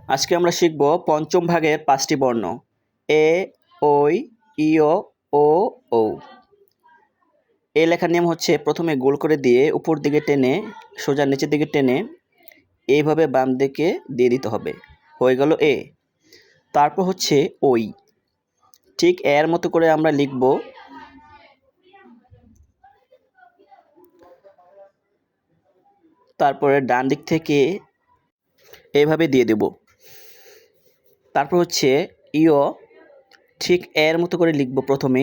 আজকে আমরা শিখব পঞ্চম ভাগের 5টি বর্ণ এ, ওই, ইয়, ও, ঔ। এই লেখার নিয়ম হচ্ছে প্রথমে গোল করে দিয়ে উপর দিকে টেনে সোজা নিচের দিকে টেনে এইভাবে বাম দিকে দিয়ে দিতে হবে। হয়ে গেল এ। তারপর হচ্ছে ওই, ঠিক এর মতো করে আমরা লিখব। তারপরে ডান দিক থেকে এইভাবে দিয়ে দেব। তারপর হচ্ছে ইয়, ঠিক এর মতো করে লিখব। প্রথমে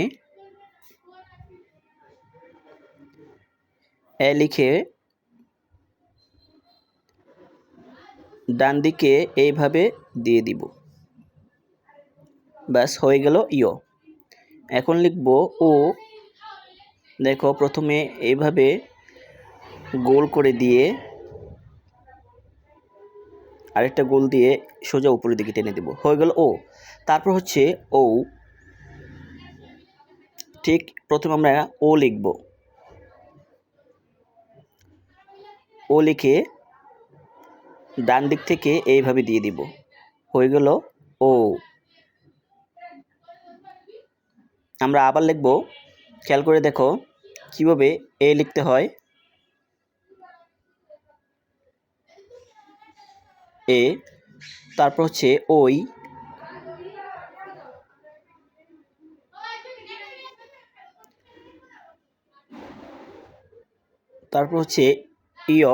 এ লিখে ডান দিকে এইভাবে দিয়ে দিব। ব্যাস হয়ে গেল ইয়। এখন লিখব ও। দেখো প্রথমে এইভাবে গোল করে দিয়ে আরেকটা গোল দিয়ে সোজা উপরের দিকে টেনে দেব। হয়ে গেল ও। তারপর হচ্ছে ঔ, ঠিক প্রথমে আমরা ও লিখব। ও লিখে ডান দিক থেকে এইভাবে দিয়ে দিব। হয়ে গেল ও। আমরা আবার লিখব। খেয়াল করে দেখো কিভাবে এ লিখতে হয়। এ, তারপর হচ্ছে ওই, তারপর হচ্ছে ইয়,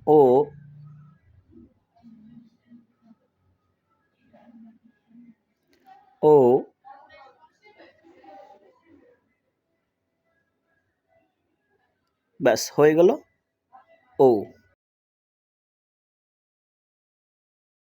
ও, ও, ব্যাস হয়ে গেল ও।